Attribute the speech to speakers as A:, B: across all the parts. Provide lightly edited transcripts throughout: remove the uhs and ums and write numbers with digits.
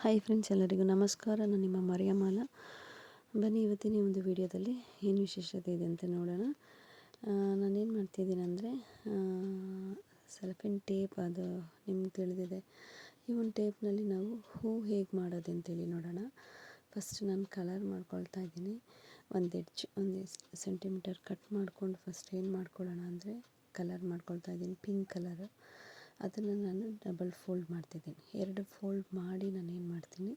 A: Hi friends, ಎಲ್ಲರಿಗೂ ನಮಸ್ಕಾರ. ನಾನು ನಿಮ್ಮ ಮರಿಯಮಾಲ. ಬನ್ನಿ ಇವತ್ತಿನ ಒಂದು ವಿಡಿಯೋದಲ್ಲಿ ಏನು ವಿಶೇಷತೆ ಇದೆ ಅಂತ ನೋಡೋಣ. ನಾನೇನು ಮಾಡ್ತಿದ್ದೀನಿ ಅಂದರೆ ಸೆಲಫಿನ್ ಟೇಪ್, ಅದು ನಿಮ್ಗೆ ತಿಳಿದಿದೆ. ಈ ಒಂದು ಟೇಪ್ನಲ್ಲಿ ನಾವು ಹೂ ಹೇಗೆ ಮಾಡೋದು ಅಂತೇಳಿ ನೋಡೋಣ. ಫಸ್ಟ್ ನಾನು ಕಲರ್ ಮಾಡ್ಕೊಳ್ತಾ ಇದ್ದೀನಿ. ಒಂದು ಸೆಂಟಿಮೀಟರ್ ಕಟ್ ಮಾಡಿಕೊಂಡು ಫಸ್ಟ್ ಏನು ಮಾಡ್ಕೊಳ್ಳೋಣ ಅಂದರೆ ಕಲರ್ ಮಾಡ್ಕೊಳ್ತಾ ಇದ್ದೀನಿ. ಪಿಂಕ್ ಕಲರು, ಅದನ್ನು ನಾನು ಡಬಲ್ ಫೋಲ್ಡ್ ಮಾಡ್ತಿದ್ದೀನಿ. 2 ಫೋಲ್ಡ್ ಮಾಡಿ ನಾನು ಏನು ಮಾಡ್ತೀನಿ,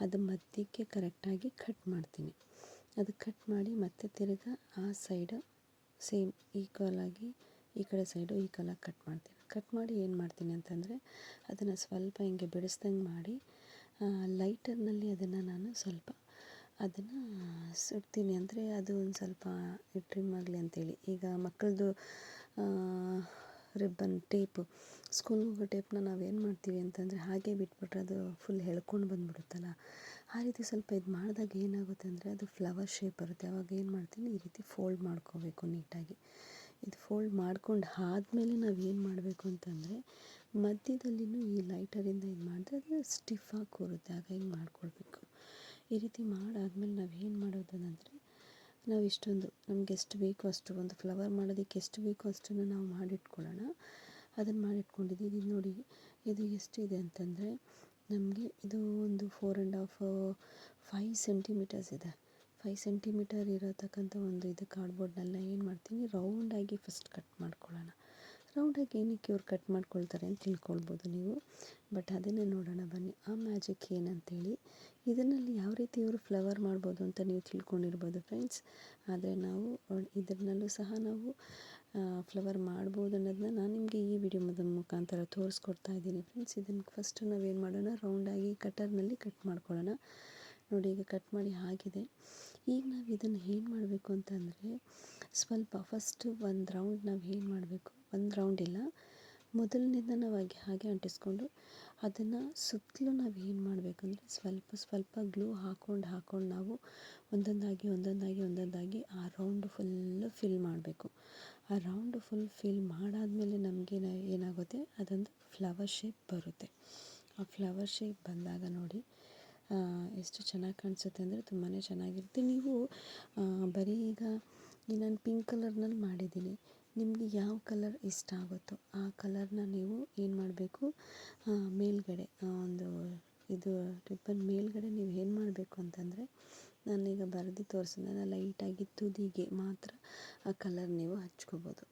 A: ಅದು ಮಧ್ಯಕ್ಕೆ ಕರೆಕ್ಟಾಗಿ ಕಟ್ ಮಾಡ್ತೀನಿ. ಅದು ಕಟ್ ಮಾಡಿ ಮತ್ತೆ ತಿರ್ಗಿ ಆ ಸೈಡು ಸೇಮ್ ಈಕ್ವಲ್ ಆಗಿ ಈ ಕಡೆ ಸೈಡು ಈಕ್ವಲಾಗಿ ಕಟ್ ಮಾಡ್ತೀನಿ. ಕಟ್ ಮಾಡಿ ಏನು ಮಾಡ್ತೀನಿ ಅಂತಂದರೆ ಅದನ್ನು ಸ್ವಲ್ಪ ಹಿಂಗೆ ಬಿಡಿಸ್ದಂಗೆ ಮಾಡಿ ಲೈಟರ್ನಲ್ಲಿ ಅದನ್ನು ನಾನು ಸ್ವಲ್ಪ ಅದನ್ನು ಸುಡ್ತೀನಿ. ಅಂದರೆ ಅದು ಒಂದು ಸ್ವಲ್ಪ ಟ್ರಿಮ್ ಆಗಲಿ ಅಂತೇಳಿ. ಈಗ ಮಕ್ಕಳದು ರಿಬ್ಬನ್ ಟೇಪು, ಸ್ಕೂಲ್ಗೆ ಹೋಗೋ ಟೇಪ್ನ ನಾವೇನು ಮಾಡ್ತೀವಿ ಅಂತಂದರೆ ಹಾಗೆ ಬಿಟ್ಬಿಟ್ರೆ ಅದು ಫುಲ್ ಎಳ್ಕೊಂಡು ಬಂದುಬಿಡುತ್ತಲ್ಲ. ಆ ರೀತಿ ಸ್ವಲ್ಪ ಇದು ಮಾಡಿದಾಗ ಏನಾಗುತ್ತೆ ಅಂದರೆ ಅದು ಫ್ಲವರ್ ಶೇಪ್ ಬರುತ್ತೆ. ಆವಾಗ ಏನು ಮಾಡ್ತೀನಿ, ಈ ರೀತಿ ಫೋಲ್ಡ್ ಮಾಡ್ಕೋಬೇಕು ನೀಟಾಗಿ. ಇದು ಫೋಲ್ಡ್ ಮಾಡ್ಕೊಂಡು ಆದಮೇಲೆ ನಾವು ಏನು ಮಾಡಬೇಕು ಅಂತಂದರೆ ಮಧ್ಯದಲ್ಲಿನೂ ಈ ಲೈಟರಿಂದ ಇದು ಮಾಡಿದ್ರೆ ಅದು ಸ್ಟಿಫಾಗಿ ಕೂರುತ್ತೆ. ಆಗ ಹಿಂಗೆ ಮಾಡ್ಕೊಳ್ಬೇಕು. ಈ ರೀತಿ ಮಾಡಾದ್ಮೇಲೆ ನಾವು ಏನು ಮಾಡೋದು ಅಂದರೆ ನಾವು ಇಷ್ಟೊಂದು ನಮ್ಗೆ ಎಷ್ಟು ಬೇಕೋ ಅಷ್ಟು, ಒಂದು ಫ್ಲವರ್ ಮಾಡೋದಕ್ಕೆ ಎಷ್ಟು ಬೇಕೋ ಅಷ್ಟನ್ನು ನಾವು ಮಾಡಿಟ್ಕೊಳ್ಳೋಣ. ಅದನ್ನು ಮಾಡಿಟ್ಕೊಂಡಿದ್ದೀವಿ. ಇದು ನೋಡಿ, ಇದು ಎಷ್ಟಿದೆ ಅಂತಂದರೆ ನಮಗೆ ಇದು ಒಂದು 4.5 ಸೆಂಟಿಮೀಟರ್ಸ್ ಇದೆ. 5 ಸೆಂಟಿಮೀಟರ್ ಇರತಕ್ಕಂಥ ಒಂದು ಇದು ಕಾರ್ಡ್ಬೋರ್ಡ್ನೆಲ್ಲ ಏನು ಮಾಡ್ತೀನಿ, ರೌಂಡಾಗಿ ಫಸ್ಟ್ ಕಟ್ ಮಾಡ್ಕೊಳ್ಳೋಣ. ರೌಂಡಾಗಿ ಏನಕ್ಕೆ ಇವ್ರು ಕಟ್ ಮಾಡ್ಕೊಳ್ತಾರೆ ಅಂತ ತಿಳ್ಕೊಳ್ಬೋದು ನೀವು. ಬಟ್ ಅದನ್ನೇ ನೋಡೋಣ ಬನ್ನಿ, ಆ ಮ್ಯಾಜಿಕ್ ಏನಂತೇಳಿ. ಇದರಲ್ಲಿ ಯಾವ ರೀತಿ ಇವರು ಫ್ಲವರ್ ಮಾಡ್ಬೋದು ಅಂತ ನೀವು ತಿಳ್ಕೊಂಡಿರ್ಬೋದು ಫ್ರೆಂಡ್ಸ್. ಆದರೆ ನಾವು ಇದರಲ್ಲೂ ಸಹ ನಾವು ಫ್ಲವರ್ ಮಾಡ್ಬೋದು ಅನ್ನೋದನ್ನ ನಾನು ನಿಮಗೆ ಈ ವಿಡಿಯೋ ಮುಖಾಂತರ ತೋರಿಸ್ಕೊಡ್ತಾ ಇದ್ದೀನಿ ಫ್ರೆಂಡ್ಸ್. ಇದನ್ನು ಫಸ್ಟು ನಾವೇನು ಮಾಡೋಣ, ರೌಂಡಾಗಿ ಕಟರ್ನಲ್ಲಿ ಕಟ್ ಮಾಡ್ಕೊಳ್ಳೋಣ. ನೋಡಿ, ಈಗ ಕಟ್ ಮಾಡಿ ಆಗಿದೆ. ಈಗ ನಾವು ಇದನ್ನು ಏನು ಮಾಡಬೇಕು ಅಂತಂದರೆ ಸ್ವಲ್ಪ ಫಸ್ಟು ಒಂದು ರೌಂಡ್ ನಾವು ಏನು ಮಾಡಬೇಕು, ಒಂದು ರೌಂಡ್ ಇಲ್ಲ, ಮೊದಲನೇದ ನಾವು ಹಾಗೆ ಅಂಟಿಸ್ಕೊಂಡು ಅದನ್ನು ಸುತ್ತಲೂ ನಾವು ಏನು ಮಾಡಬೇಕಂದ್ರೆ ಸ್ವಲ್ಪ ಗ್ಲೂ ಹಾಕ್ಕೊಂಡು ನಾವು ಒಂದೊಂದಾಗಿ ಆ ರೌಂಡು ಫುಲ್ಲು ಫಿಲ್ ಮಾಡಬೇಕು. ಆ ರೌಂಡು ಫುಲ್ ಫಿಲ್ ಮಾಡಾದಮೇಲೆ ನಮಗೆ ಏನಾಗುತ್ತೆ, ಅದೊಂದು ಫ್ಲವರ್ ಶೇಪ್ ಬರುತ್ತೆ. ಆ ಫ್ಲವರ್ ಶೇಪ್ ಬಂದಾಗ ನೋಡಿ ಎಷ್ಟು ಚೆನ್ನಾಗಿ ಕಾಣಿಸುತ್ತೆ ಅಂದರೆ ತುಂಬಾ ಚೆನ್ನಾಗಿರುತ್ತೆ. ನೀವು ಬರೀ ಈಗ ನಾನು ಪಿಂಕ್ ಕಲರ್ನಲ್ಲಿ ಮಾಡಿದ್ದೀನಿ. ನಿಮಗೆ ಯಾವ ಕಲರ್ ಇಷ್ಟ ಆಗುತ್ತೋ ಆ ಕಲರ್ನ ನೀವು ಏನು ಮಾಡಬೇಕು, ಮೇಲ್ಗಡೆ ಒಂದು ಇದು ರಿಬ್ಬನ್ ಮೇಲ್ಗಡೆ ನೀವು ಏನು ಮಾಡಬೇಕು ಅಂತಂದರೆ, ನಾನೀಗ ಬರೆದು ತೋರಿಸಿದ್ನಲ್ಲ, ಲೈಟಾಗಿ ತುದಿಗೆ ಮಾತ್ರ ಆ ಕಲರ್ ನೀವು ಹಚ್ಕೋಬೋದು.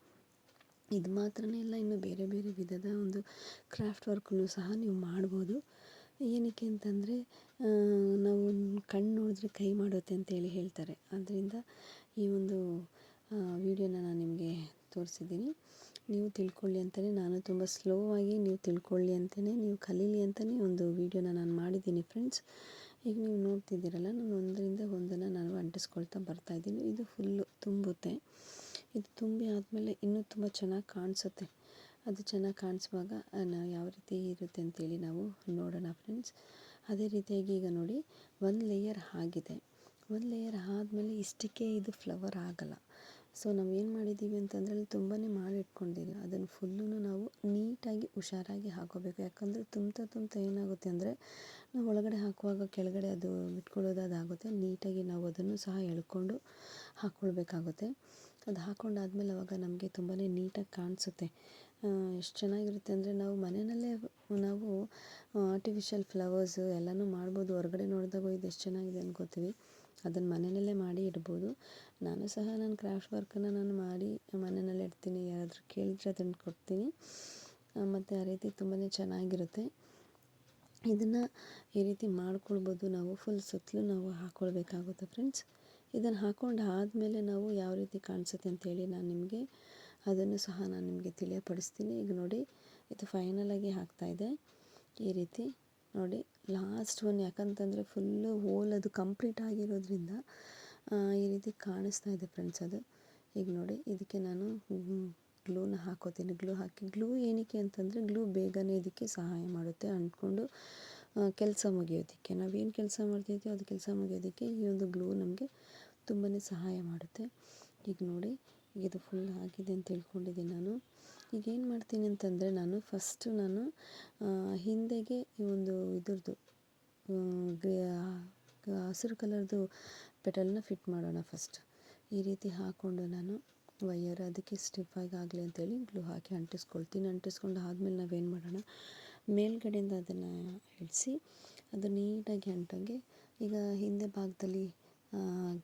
A: ಇದು ಮಾತ್ರನೇ ಇಲ್ಲ, ಇನ್ನು ಬೇರೆ ಬೇರೆ ವಿಧದ ಒಂದು ಕ್ರಾಫ್ಟ್ ವರ್ಕನ್ನು ಸಹ ನೀವು ಮಾಡ್ಬೋದು. ಏನಕ್ಕೆ ಅಂತಂದರೆ ನಾವು ಕಣ್ಣು ನೋಡಿದ್ರೆ ಕೈ ಮಾಡುತ್ತೆ ಅಂತೇಳಿ ಹೇಳ್ತಾರೆ. ಆದ್ದರಿಂದ ಈ ಒಂದು ವಿಡಿಯೋನ ನಾನು ನಿಮಗೆ ತೋರಿಸಿದ್ದೀನಿ. ನೀವು ತಿಳ್ಕೊಳ್ಳಿ ಅಂತಲೇ, ನಾನು ತುಂಬ ಸ್ಲೋ ಆಗಿ ನೀವು ತಿಳ್ಕೊಳ್ಳಿ ಅಂತಲೇ, ನೀವು ಕಲೀಲಿ ಅಂತಲೇ ಒಂದು ವಿಡಿಯೋನ ನಾನು ಮಾಡಿದ್ದೀನಿ ಫ್ರೆಂಡ್ಸ್. ಈಗ ನೀವು ನೋಡ್ತಿದ್ದೀರಲ್ಲ, ನಾನು ಒಂದರಿಂದ ಒಂದನ್ನು ನಾನು ಅಂಟಿಸ್ಕೊಳ್ತಾ ಬರ್ತಾಯಿದ್ದೀನಿ. ಇದು ಫುಲ್ಲು ತುಂಬುತ್ತೆ. ಇದು ತುಂಬಿ ಆದಮೇಲೆ ಇನ್ನೂ ತುಂಬ ಚೆನ್ನಾಗಿ ಕಾಣಿಸುತ್ತೆ. ಅದು ಚೆನ್ನಾಗಿ ಕಾಣಿಸುವಾಗ ನಾವು ಯಾವ ರೀತಿ ಇರುತ್ತೆ ಅಂತೇಳಿ ನಾವು ನೋಡೋಣ ಫ್ರೆಂಡ್ಸ್. ಅದೇ ರೀತಿಯಾಗಿ ಈಗ ನೋಡಿ, ಒಂದು ಲೇಯರ್ ಆಗಿದೆ. ಒಂದು ಲೇಯರ್ ಆದಮೇಲೆ ಇಷ್ಟಕ್ಕೆ ಇದು ಫ್ಲವರ್ ಆಗಲ್ಲ. ಸೊ ನಾವು ಏನು ಮಾಡಿದ್ದೀವಿ ಅಂತಂದರೆ ಅಲ್ಲಿ ತುಂಬಾ ಮಾಡಿಟ್ಕೊಂಡಿದ್ದೀವಿ. ಅದನ್ನು ಫುಲ್ಲೂ ನಾವು ನೀಟಾಗಿ ಹುಷಾರಾಗಿ ಹಾಕೋಬೇಕು. ಯಾಕಂದರೆ ತುಂಬ್ತಾ ಏನಾಗುತ್ತೆ ಅಂದರೆ ನಾವು ಒಳಗಡೆ ಹಾಕುವಾಗ ಕೆಳಗಡೆ ಅದು ಬಿಟ್ಕೊಳ್ಳೋದು ಅದಾಗುತ್ತೆ. ನೀಟಾಗಿ ನಾವು ಅದನ್ನು ಸಹ ಎಳ್ಕೊಂಡು ಹಾಕ್ಕೊಳ್ಬೇಕಾಗುತ್ತೆ. ಅದು ಹಾಕ್ಕೊಂಡಾದ್ಮೇಲೆ ಅವಾಗ ನಮಗೆ ತುಂಬಾ ನೀಟಾಗಿ ಕಾಣಿಸುತ್ತೆ. ಎಷ್ಟು ಚೆನ್ನಾಗಿರುತ್ತೆ ಅಂದರೆ ನಾವು ಮನೆಯಲ್ಲೇ ನಾವು ಆರ್ಟಿಫಿಷಿಯಲ್ ಫ್ಲವರ್ಸು ಎಲ್ಲನೂ ಮಾಡ್ಬೋದು. ಹೊರಗಡೆ ನೋಡಿದಾಗ ಇದು ಎಷ್ಟು ಚೆನ್ನಾಗಿದೆ ಅನ್ಕೋತೀವಿ. ಅದನ್ನು ಮನೆಯಲ್ಲೇ ಮಾಡಿ ಇಡ್ಬೋದು. ನಾನು ಸಹ ನನ್ನ ಕ್ರಾಫ್ಟ್ ವರ್ಕನ್ನು ನಾನು ಮಾಡಿ ಮನೆಯಲ್ಲೇ ಇಡ್ತೀನಿ. ಯಾರಾದರೂ ಕೇಳಿದರೆ ಅದನ್ನು ಕೊಡ್ತೀನಿ. ಮತ್ತು ಆ ರೀತಿ ತುಂಬಾ ಚೆನ್ನಾಗಿರುತ್ತೆ. ಇದನ್ನು ಈ ರೀತಿ ಮಾಡ್ಕೊಳ್ಬೋದು. ನಾವು ಫುಲ್ ಸುತ್ತಲೂ ನಾವು ಹಾಕ್ಕೊಳ್ಬೇಕಾಗುತ್ತೆ ಫ್ರೆಂಡ್ಸ್. ಇದನ್ನು ಹಾಕ್ಕೊಂಡು ಆದಮೇಲೆ ನಾವು ಯಾವ ರೀತಿ ಕಾಣಿಸುತ್ತೆ ಅಂತೇಳಿ ನಾನು ನಿಮಗೆ ಅದನ್ನು ಸಹ ನಾನು ನಿಮಗೆ ತಿಳಿಯಪಡಿಸ್ತೀನಿ. ಈಗ ನೋಡಿ, ಇದು ಫೈನಲಾಗಿ ಆಗ್ತಾಯಿದೆ ಈ ರೀತಿ ನೋಡಿ. ಲಾಸ್ಟ್ ಒನ್, ಯಾಕಂತಂದರೆ ಫುಲ್ಲು ಹೋಲ್ ಅದು ಕಂಪ್ಲೀಟ್ ಆಗಿರೋದ್ರಿಂದ ಈ ರೀತಿ ಕಾಣಿಸ್ತಾ ಇದೆ ಫ್ರೆಂಡ್ಸ್ ಅದು. ಈಗ ನೋಡಿ, ಇದಕ್ಕೆ ನಾನು ಗ್ಲೂನ ಹಾಕೋತೀನಿ. ಗ್ಲೂ ಏನಕ್ಕೆ ಅಂತಂದರೆ ಗ್ಲೂ ಬೇಗನೆ ಇದಕ್ಕೆ ಸಹಾಯ ಮಾಡುತ್ತೆ ಅಂಟ್ಕೊಂಡು ಕೆಲಸ ಮುಗಿಯೋದಕ್ಕೆ. ನಾವೇನು ಕೆಲಸ ಮಾಡ್ತಿದ್ದೀವೋ ಅದು ಕೆಲಸ ಮುಗಿಯೋದಕ್ಕೆ ಈ ಒಂದು ಗ್ಲೂ ನಮಗೆ ತುಂಬಾ ಸಹಾಯ ಮಾಡುತ್ತೆ. ಈಗ ನೋಡಿ, ಇದು ಫುಲ್ ಆಗಿದೆ ಅಂತ ತಿಳ್ಕೊಂಡಿದ್ದೀನಿ ನಾನು. ಈಗ ಏನು ಮಾಡ್ತೀನಿ ಅಂತಂದರೆ ನಾನು ಫಸ್ಟು ಹಿಂದೆಗೆ ಈ ಒಂದು ಇದ್ರದ್ದು ಹಸಿರು ಕಲರ್ದು ಪೆಟಲ್ನ ಫಿಟ್ ಮಾಡೋಣ ಫಸ್ಟ್. ಈ ರೀತಿ ಹಾಕ್ಕೊಂಡು ನಾನು ವೈಯರ್ ಅದಕ್ಕೆ ಸ್ಟಿಫಾಗಿ ಆಗಲಿ ಅಂತೇಳಿ ಗ್ಲೂ ಹಾಕಿ ಅಂಟಿಸ್ಕೊಳ್ತೀನಿ. ಅಂಟಿಸ್ಕೊಂಡು ಆದಮೇಲೆ ನಾವೇನು ಮಾಡೋಣ, ಮೇಲ್ಗಡೆಯಿಂದ ಅದನ್ನು ಇಳಿಸಿ ಅದು ನೀಟಾಗಿ ಅಂಟಂಗೆ. ಈಗ ಹಿಂದೆ ಭಾಗದಲ್ಲಿ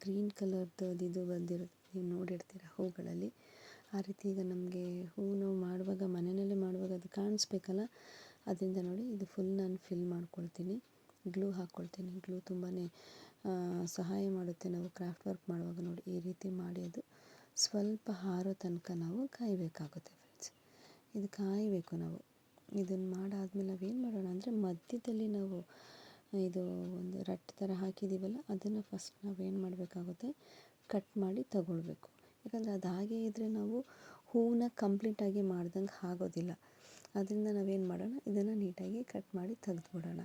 A: ಗ್ರೀನ್ ಕಲರ್ದು ಇದು ಬಂದಿರುತ್ತೆ, ನೀವು ನೋಡಿರ್ತೀರ ಹೂಗಳಲ್ಲಿ. ಆ ರೀತಿ ಈಗ ನಮಗೆ ಹೂ ನಾವು ಮಾಡುವಾಗ ಮನೆಯಲ್ಲೇ ಮಾಡುವಾಗ ಅದು ಕಾಣಿಸ್ಬೇಕಲ್ಲ, ಅದರಿಂದ ನೋಡಿ ಇದು ಫುಲ್ ನಾನು ಫಿಲ್ ಮಾಡ್ಕೊಳ್ತೀನಿ, ಗ್ಲೂ ಹಾಕ್ಕೊಳ್ತೀನಿ. ಗ್ಲೂ ತುಂಬಾ ಸಹಾಯ ಮಾಡುತ್ತೆ ನಾವು ಕ್ರಾಫ್ಟ್ ವರ್ಕ್ ಮಾಡುವಾಗ. ನೋಡಿ ಈ ರೀತಿ ಮಾಡಿ ಅದು ಸ್ವಲ್ಪ ಹಾರೋ ತನಕ ನಾವು ಕಾಯಬೇಕಾಗುತ್ತೆ ಫ್ರೆಂಡ್ಸ್. ಇದು ಕಾಯಬೇಕು ನಾವು. ಇದನ್ನು ಮಾಡಾದ್ಮೇಲೆ ನಾವೇನು ಮಾಡೋಣ ಅಂದರೆ, ಮಧ್ಯದಲ್ಲಿ ನಾವು ಇದು ಒಂದು ರಟ್ಟು ಥರ ಹಾಕಿದ್ದೀವಲ್ಲ, ಅದನ್ನು ಫಸ್ಟ್ ನಾವೇನು ಮಾಡಬೇಕಾಗುತ್ತೆ, ಕಟ್ ಮಾಡಿ ತಗೊಳ್ಬೇಕು. ಯಾಕಂದರೆ ಅದು ಹಾಗೆ ಇದ್ದರೆ ನಾವು ಹೂವನ್ನ ಕಂಪ್ಲೀಟಾಗಿ ಮಾಡ್ದಂಗೆ ಆಗೋದಿಲ್ಲ. ಅದರಿಂದ ನಾವೇನು ಮಾಡೋಣ, ಇದನ್ನು ನೀಟಾಗಿ ಕಟ್ ಮಾಡಿ ತೆಗೆದುಬಿಡೋಣ.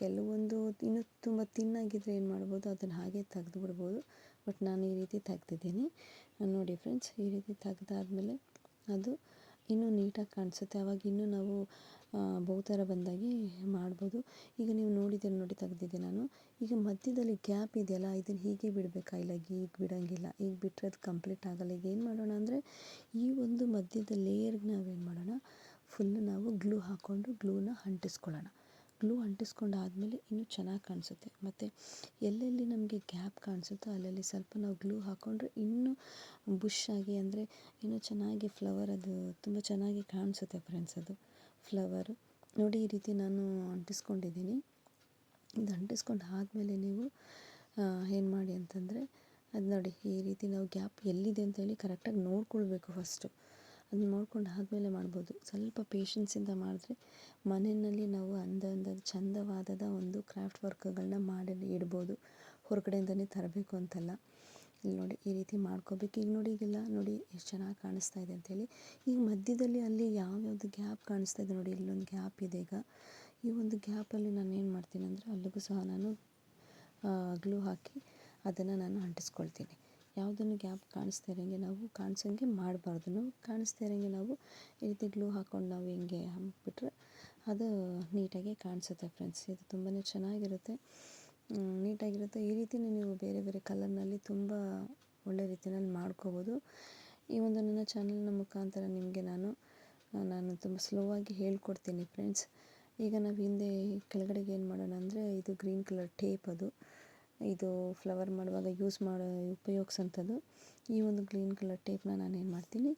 A: ಕೆಲವೊಂದು ಇನ್ನೂ ತುಂಬ ತಿನ್ನಾಗಿದ್ದರೆ ಏನು ಮಾಡ್ಬೋದು, ಅದನ್ನು ಹಾಗೆ ತೆಗೆದು ಬಿಡ್ಬೋದು. ಬಟ್ ನಾನು ಈ ರೀತಿ ತೆಗ್ದಿದ್ದೀನಿ ನೋಡಿ ಫ್ರೆಂಡ್ಸ್. ಈ ರೀತಿ ತೆಗ್ದಾದ್ಮೇಲೆ ಅದು ಇನ್ನೂ ನೀಟಾಗಿ ಕಾಣಿಸುತ್ತೆ. ಆವಾಗ ಇನ್ನೂ ನಾವು ಬಹು ಥರ ಬಂದಾಗಿ ಮಾಡ್ಬೋದು. ಈಗ ನೀವು ನೋಡಿದ್ದೀರ ನೋಡಿ, ತೆಗ್ದಿದ್ದೆ ನಾನು. ಈಗ ಮಧ್ಯದಲ್ಲಿ ಗ್ಯಾಪ್ ಇದೆಯಲ್ಲ, ಇದನ್ನು ಹೀಗೆ ಬಿಡಬೇಕಾ, ಇಲ್ಲ ಈಗ ಬಿಡೋಂಗಿಲ್ಲ. ಈಗ ಬಿಟ್ಟರೆ ಅದು ಕಂಪ್ಲೀಟ್ ಆಗೋಲ್ಲ. ಈಗ ಏನು ಮಾಡೋಣ ಅಂದರೆ, ಈ ಒಂದು ಮಧ್ಯದ ಲೇಯರ್ಗೆ ನಾವೇನು ಮಾಡೋಣ, ಫುಲ್ಲು ನಾವು ಗ್ಲೂ ಹಾಕ್ಕೊಂಡು ಗ್ಲೂನ ಅಂಟಿಸ್ಕೊಳ್ಳೋಣ. ಗ್ಲೂ ಅಂಟಿಸ್ಕೊಂಡು ಆದಮೇಲೆ ಇನ್ನೂ ಚೆನ್ನಾಗಿ ಕಾಣಿಸುತ್ತೆ. ಮತ್ತು ಎಲ್ಲೆಲ್ಲಿ ನಮಗೆ ಗ್ಯಾಪ್ ಕಾಣಿಸುತ್ತೋ ಅಲ್ಲಲ್ಲಿ ಸ್ವಲ್ಪ ನಾವು ಗ್ಲೂ ಹಾಕ್ಕೊಂಡ್ರೆ ಇನ್ನೂ ಬುಷಾಗಿ, ಅಂದರೆ ಇನ್ನೂ ಚೆನ್ನಾಗಿ ಫ್ಲವರ್ ಅದು ತುಂಬ ಚೆನ್ನಾಗಿ ಕಾಣಿಸುತ್ತೆ ಫ್ರೆಂಡ್ಸ್. ಅದು ಫ್ಲವರು ನೋಡಿ, ಈ ರೀತಿ ನಾನು ಅಂಟಿಸ್ಕೊಂಡಿದ್ದೀನಿ. ಇದು ಅಂಟಿಸ್ಕೊಂಡು ಆದಮೇಲೆ ನೀವು ಏನು ಮಾಡಿ ಅಂತಂದರೆ, ಅದು ನೋಡಿ ಈ ರೀತಿ ನಾವು ಗ್ಯಾಪ್ ಎಲ್ಲಿದೆ ಅಂತೇಳಿ ಕರೆಕ್ಟಾಗಿ ನೋಡ್ಕೊಳ್ಬೇಕು ಫಸ್ಟು. ಅದನ್ನ ನೋಡ್ಕೊಂಡು ಆದಮೇಲೆ ಮಾಡ್ಬೋದು. ಸ್ವಲ್ಪ ಪೇಷನ್ಸಿಂದ ಮಾಡಿದ್ರೆ ಮನೆಯಲ್ಲಿ ನಾವು ಚಂದವಾದ ಒಂದು ಕ್ರಾಫ್ಟ್ ವರ್ಕ್ಗಳನ್ನ ಮಾಡಿ ಇಡ್ಬೋದು. ಹೊರಗಡೆಯಿಂದನೇ ತರಬೇಕು ಅಂತಲ್ಲ. ಇಲ್ಲಿ ನೋಡಿ ಈ ರೀತಿ ಮಾಡ್ಕೋಬೇಕು. ಈಗ ನೋಡಿ, ಈಗೆಲ್ಲ ನೋಡಿ ಎಷ್ಟು ಚೆನ್ನಾಗಿ ಕಾಣಿಸ್ತಾ ಇದೆ ಅಂತೇಳಿ. ಈಗ ಮಧ್ಯದಲ್ಲಿ ಅಲ್ಲಿ ಯಾವ್ಯಾವುದು ಗ್ಯಾಪ್ ಕಾಣಿಸ್ತಾ ಇದೆ ನೋಡಿ, ಇಲ್ಲೊಂದು ಗ್ಯಾಪ್ ಇದೆ. ಈಗ ಈ ಒಂದು ಗ್ಯಾಪಲ್ಲಿ ನಾನು ಏನು ಮಾಡ್ತೀನಿ ಅಂದರೆ, ಅಲ್ಲಿಗೂ ಸಹ ನಾನು ಗ್ಲೂ ಹಾಕಿ ಅದನ್ನು ನಾನು ಅಂಟಿಸ್ಕೊಳ್ತೀನಿ. ಯಾವುದನ್ನು ಗ್ಯಾಪ್ ಕಾಣಿಸ್ತಾ ಇರೋಂಗೆ ನಾವು ಕಾಣಿಸೋಂಗೆ ಮಾಡಬಾರ್ದು. ನಾವು ಕಾಣಿಸ್ತಾ ಇರೋಂಗೆ ನಾವು ಈ ರೀತಿ ಗ್ಲೂ ಹಾಕ್ಕೊಂಡು ನಾವು ಹಿಂಗೆ ಹಾಕ್ಬಿಟ್ರೆ ಅದು ನೀಟಾಗಿ ಕಾಣಿಸುತ್ತೆ ಫ್ರೆಂಡ್ಸ್. ಇದು ತುಂಬಾ ಚೆನ್ನಾಗಿರುತ್ತೆ, ನೀಟಾಗಿರುತ್ತೆ. ಈ ರೀತಿಯೇ ನೀವು ಬೇರೆ ಬೇರೆ ಕಲರ್ನಲ್ಲಿ ತುಂಬ ಒಳ್ಳೆ ರೀತಿಯಲ್ಲಿ ಮಾಡ್ಕೋಬೋದು. ಈ ಒಂದು ನನ್ನ ಚಾನಲ್ನ ಮುಖಾಂತರ ನಿಮಗೆ ನಾನು ತುಂಬ ಸ್ಲೋ ಆಗಿ ಹೇಳ್ಕೊಡ್ತೀನಿ ಫ್ರೆಂಡ್ಸ್. ಈಗ ನಾವು ಹಿಂದೆ ಕೆಳಗಡೆಗೆ ಏನು ಮಾಡೋಣ ಅಂದರೆ, ಇದು ಗ್ರೀನ್ ಕಲರ್ ಟೇಪ್, ಅದು ಇದು ಫ್ಲವರ್ ಮಾಡುವಾಗ ಉಪಯೋಗಿಸೋಂಥದ್ದು. ಈ ಒಂದು ಗ್ರೀನ್ ಕಲರ್ ಟೇಪ್ನ ನಾನು ಏನು ಮಾಡ್ತೀನಿ,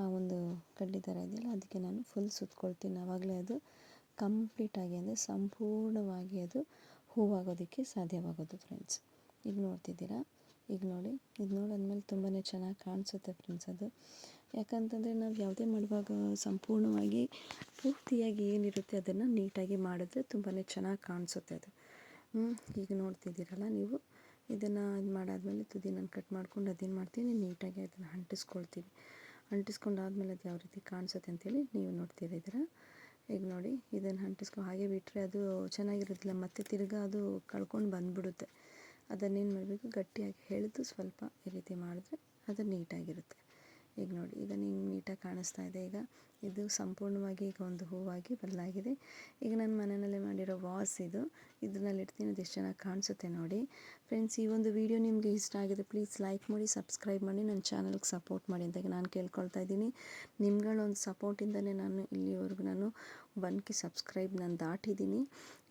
A: ಆ ಒಂದು ಕಡ್ಡಿ ಥರ ಇದೆಯಲ್ಲ ಅದಕ್ಕೆ ನಾನು ಫುಲ್ ಸುತ್ಕೊಳ್ತೀನಿ. ಆವಾಗಲೇ ಅದು ಕಂಪ್ಲೀಟಾಗಿ, ಅಂದರೆ ಸಂಪೂರ್ಣವಾಗಿ ಅದು ಹೂವಾಗೋದಕ್ಕೆ ಸಾಧ್ಯವಾಗೋದು ಫ್ರೆಂಡ್ಸ್. ಈಗ ನೋಡ್ತಿದ್ದೀರಾ, ಈಗ ನೋಡಿ, ಇದು ನೋಡಾದ್ಮೇಲೆ ತುಂಬಾ ಚೆನ್ನಾಗಿ ಕಾಣಿಸುತ್ತೆ ಫ್ರೆಂಡ್ಸ್. ಅದು ಯಾಕಂತಂದರೆ ನಾವು ಯಾವುದೇ ಮಾಡುವಾಗ ಸಂಪೂರ್ಣವಾಗಿ ಪೂರ್ತಿಯಾಗಿ ಏನಿರುತ್ತೆ ಅದನ್ನು ನೀಟಾಗಿ ಮಾಡಿದ್ರೆ ತುಂಬಾ ಚೆನ್ನಾಗಿ ಕಾಣಿಸುತ್ತೆ ಅದು. ಈಗ ನೋಡ್ತಿದ್ದೀರಲ್ಲ ನೀವು, ಇದನ್ನು ಇದು ಮಾಡಾದ್ಮೇಲೆ ತುದಿ ನಾನು ಕಟ್ ಮಾಡ್ಕೊಂಡು ಅದೇನು ಮಾಡ್ತೀನಿ, ನೀಟಾಗಿ ಅದನ್ನು ಅಂಟಿಸ್ಕೊಳ್ತೀನಿ. ಅಂಟಿಸ್ಕೊಂಡಾದ್ಮೇಲೆ ಅದು ಯಾವ ರೀತಿ ಕಾಣಿಸುತ್ತೆ ಅಂತೇಳಿ ನೀವು ನೋಡ್ತಿದ್ದೀರ. ಈಗ ನೋಡಿ, ಇದನ್ನು ಅಂಟಿಸ್ಕೊಂಡು ಹಾಗೆ ಬಿಟ್ಟರೆ ಅದು ಚೆನ್ನಾಗಿರೋದಿಲ್ಲ, ಮತ್ತು ತಿರ್ಗಾ ಅದು ಕಳ್ಕೊಂಡು ಬಂದುಬಿಡುತ್ತೆ. ಅದನ್ನೇನು ಮಾಡಬೇಕು, ಗಟ್ಟಿಯಾಗಿ ಎಳೆದು ಸ್ವಲ್ಪ ಈ ರೀತಿ ಮಾಡಿದ್ರೆ ಅದು ನೀಟಾಗಿರುತ್ತೆ. ಈಗ ನೋಡಿ, ಈಗ ನೀಟಾಗಿ ಕಾಣಿಸ್ತಾ ಇದೆ. ಈಗ ಇದು ಸಂಪೂರ್ಣವಾಗಿ ಈಗ ಒಂದು ಹೂವಾಗಿ ಬದಲಾಗಿದೆ. ಈಗ ನಾನು ಮನೆಯಲ್ಲೇ ಮಾಡಿರೋ ವಾಸ್ ಇದು, ಇದರಲ್ಲಿ ಇಡ್ತೀನಿ. ಅದು ಎಷ್ಟು ಚೆನ್ನಾಗಿ ಕಾಣಿಸುತ್ತೆ ನೋಡಿ ಫ್ರೆಂಡ್ಸ್. ಈ ಒಂದು ವಿಡಿಯೋ ನಿಮಗೆ ಇಷ್ಟ ಆಗಿದೆ, ಪ್ಲೀಸ್ ಲೈಕ್ ಮಾಡಿ, ಸಬ್ಸ್ಕ್ರೈಬ್ ಮಾಡಿ, ನನ್ನ ಚಾನಲ್ಗೆ ಸಪೋರ್ಟ್ ಮಾಡಿ ಅಂತ ನಾನು ಕೇಳ್ಕೊಳ್ತಾ ಇದ್ದೀನಿ. ನಿಮ್ಗಳ ಒಂದು ಸಪೋರ್ಟಿಂದನೇ ನಾನು ಇಲ್ಲಿವರೆಗೂ ನಾನು 1K ಸಬ್ಸ್ಕ್ರೈಬ್ ನಾನು ದಾಟಿದ್ದೀನಿ.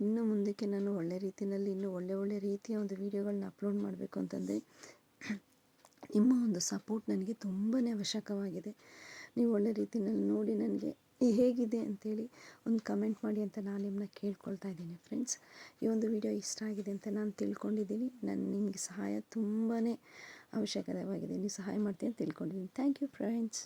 A: ಇನ್ನು ಮುಂದಕ್ಕೆ ನಾನು ಒಳ್ಳೆ ರೀತಿಯಲ್ಲಿ ಇನ್ನೂ ಒಳ್ಳೆ ರೀತಿಯ ಒಂದು ವೀಡಿಯೋಗಳನ್ನ ಅಪ್ಲೋಡ್ ಮಾಡಬೇಕು ಅಂತಂದರೆ ನಿಮ್ಮ ಒಂದು ಸಪೋರ್ಟ್ ನನಗೆ ತುಂಬಾ ಅವಶ್ಯಕವಾಗಿದೆ. ನೀವು ಒಳ್ಳೆ ರೀತಿಯಲ್ಲಿ ನೋಡಿ ನನಗೆ ಹೇಗಿದೆ ಅಂಥೇಳಿ ಒಂದು ಕಮೆಂಟ್ ಮಾಡಿ ಅಂತ ನಾನು ನಿಮ್ಮನ್ನ ಕೇಳ್ಕೊಳ್ತಾ ಇದ್ದೀನಿ ಫ್ರೆಂಡ್ಸ್. ಈ ಒಂದು ವಿಡಿಯೋ ಇಷ್ಟ ಆಗಿದೆ ಅಂತ ನಾನು ತಿಳ್ಕೊಂಡಿದ್ದೀನಿ. ನಿಮಗೆ ಸಹಾಯ ತುಂಬಾ ಅವಶ್ಯಕವಾಗಿದೆ. ನೀವು ಸಹಾಯ ಮಾಡ್ತೀನಿ ಅಂತ ತಿಳ್ಕೊಂಡಿದ್ದೀನಿ. Thank you friends.